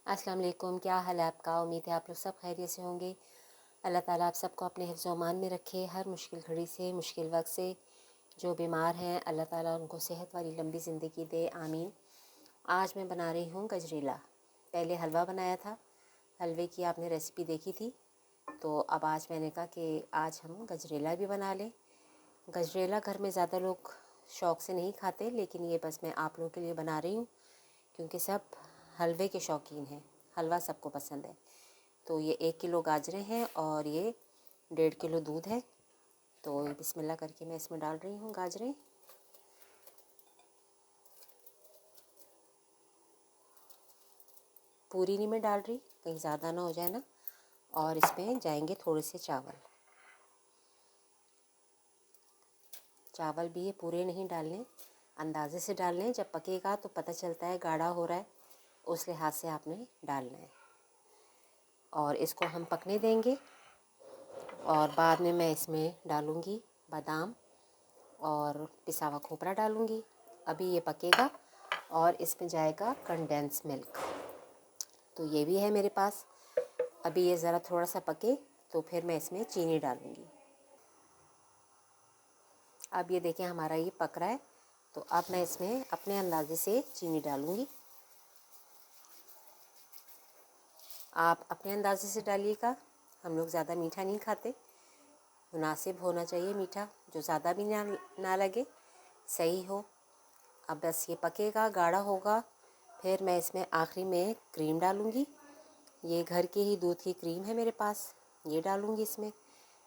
अस्सलाम वालेकुम। क्या हाल है आपका? उम्मीद है आप लोग सब खैरियत से होंगे। अल्लाह ताला आप सबको अपने हिफ्ज़ व अमान में रखे। हर मुश्किल घड़ी से, मुश्किल वक्त से जो बीमार हैं अल्लाह ताला उनको सेहत वाली लंबी ज़िंदगी दे, आमीन। आज मैं बना रही हूँ गजरेला। पहले हलवा बनाया था, हलवे की आपने रेसिपी देखी थी। तो अब आज मैंने कहा कि आज हम गजरेला भी बना लें। गजरेला घर में ज़्यादा लोग शौक़ से नहीं खाते, लेकिन ये बस मैं आप लोगों के लिए बना रही हूँ क्योंकि सब हलवे के शौकीन हैं। हलवा सबको पसंद है। तो ये 1 किलो गाजरें हैं और ये 1.5 किलो दूध है। तो बिस्मिल्लाह करके मैं इसमें डाल रही हूँ गाजरें। पूरी नहीं मैं डाल रही, कहीं ज़्यादा ना हो जाए ना। और इसमें जाएंगे थोड़े से चावल। चावल भी ये पूरे नहीं डालने, अंदाजे से डालने। जब पकेगा तो पता चलता है गाढ़ा हो रहा है, उस लिहाज से आपने डालना है। और इसको हम पकने देंगे और बाद में मैं इसमें डालूँगी बादाम और पिसा हुआ खोपरा डालूँगी। अभी ये पकेगा और इसमें जाएगा कंडेंस मिल्क। तो ये भी है मेरे पास। अभी ये ज़रा थोड़ा सा पके तो फिर मैं इसमें चीनी डालूँगी। अब ये देखें हमारा ये पक रहा है। तो अब मैं इसमें अपने अंदाजे से चीनी डालूँगी। आप अपने अंदाजे से डालिएगा। हम लोग ज़्यादा मीठा नहीं खाते, मुनासिब होना चाहिए मीठा, जो ज़्यादा भी ना लगे, सही हो। अब बस ये पकेगा, गाढ़ा होगा, फिर मैं इसमें आखिरी में क्रीम डालूँगी। ये घर के ही दूध की क्रीम है मेरे पास, ये डालूँगी इसमें।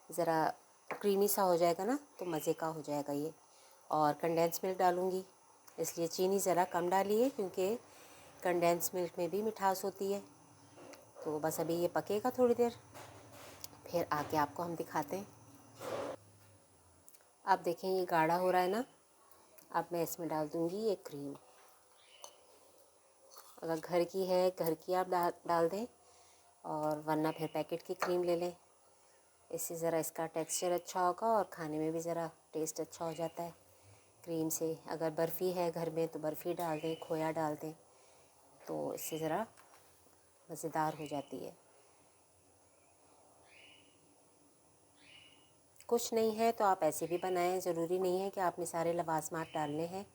ज़रा क्रीमी सा हो जाएगा ना तो मज़े का हो जाएगा ये। और कंडेंस मिल्क डालूँगी, इसलिए चीनी ज़रा कम डालिए क्योंकि कंडेंस मिल्क में भी मिठास होती है। तो बस अभी ये पकेगा थोड़ी देर, फिर आके आपको हम दिखाते हैं। अब देखें ये गाढ़ा हो रहा है ना। अब मैं इसमें डाल दूँगी ये क्रीम। अगर घर की है, घर की आप डाल दें, और वरना फिर पैकेट की क्रीम ले लें। इससे ज़रा इसका टेक्सचर अच्छा होगा और खाने में भी ज़रा टेस्ट अच्छा हो जाता है क्रीम से। अगर बर्फ़ी है घर में तो बर्फ़ी डाल दें, खोया डाल दें, तो इससे ज़रा मज़ेदार हो जाती है। कुछ नहीं है तो आप ऐसे भी बनाएं, ज़रूरी नहीं है कि आपने सारे लवाज़मात डालने हैं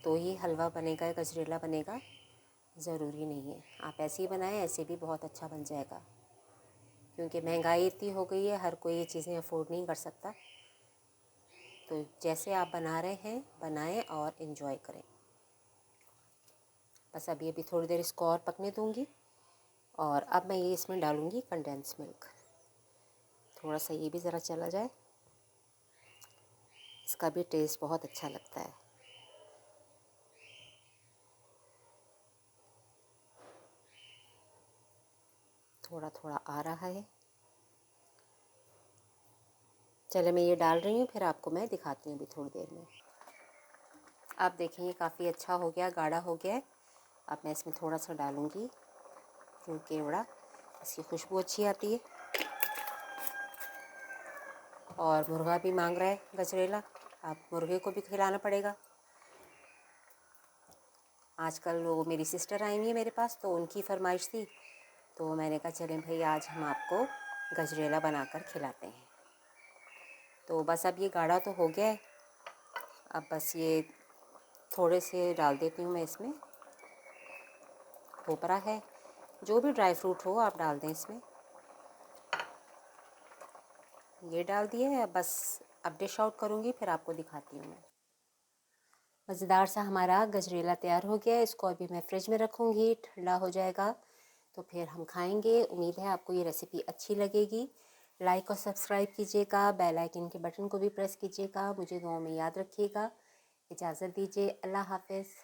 तो ही हलवा बनेगा, गजरेला बनेगा, ज़रूरी नहीं है। आप ऐसे ही बनाएं, ऐसे भी बहुत अच्छा बन जाएगा। क्योंकि महंगाई इतनी हो गई है, हर कोई ये चीज़ें अफोर्ड नहीं कर सकता। तो जैसे आप बना रहे हैं बनाएं और इन्जॉय करें। बस अभी थोड़ी देर इसको और पकने दूंगी। और अब मैं ये इसमें डालूंगी कंडेंस मिल्क। थोड़ा सा ये भी ज़रा चला जाए, इसका भी टेस्ट बहुत अच्छा लगता है। थोड़ा थोड़ा आ रहा है। चले मैं ये डाल रही हूँ, फिर आपको मैं दिखाती हूँ अभी थोड़ी देर में। आप देखें ये काफ़ी अच्छा हो गया, गाढ़ा हो गया है। अब मैं इसमें थोड़ा सा डालूँगी क्योंकि बड़ा इसकी खुशबू अच्छी आती है। और मुर्गा भी मांग रहा है गजरेला, अब मुर्गे को भी खिलाना पड़ेगा। आजकल वो मेरी सिस्टर आई हुई है मेरे पास, तो उनकी फरमाइश थी, तो मैंने कहा चलें भाई आज हम आपको गजरेला बनाकर खिलाते हैं। तो बस अब ये गाढ़ा तो हो गया है। अब बस ये थोड़े से डाल देती हूँ मैं इसमें। खोपरा है, जो भी ड्राई फ्रूट हो आप डाल दें इसमें। ये डाल दिए है। बस अब डिश आउट करूँगी, फिर आपको दिखाती हूँ मैं। मज़ेदार सा हमारा गजरेला तैयार हो गया है। इसको अभी मैं फ्रिज में रखूँगी, ठंडा हो जाएगा तो फिर हम खाएंगे। उम्मीद है आपको ये रेसिपी अच्छी लगेगी। लाइक और सब्सक्राइब कीजिएगा, बेल आइकन के बटन को भी प्रेस कीजिएगा। मुझे दुआ में याद रखिएगा। इजाज़त दीजिए, अल्लाह हाफ़िज़।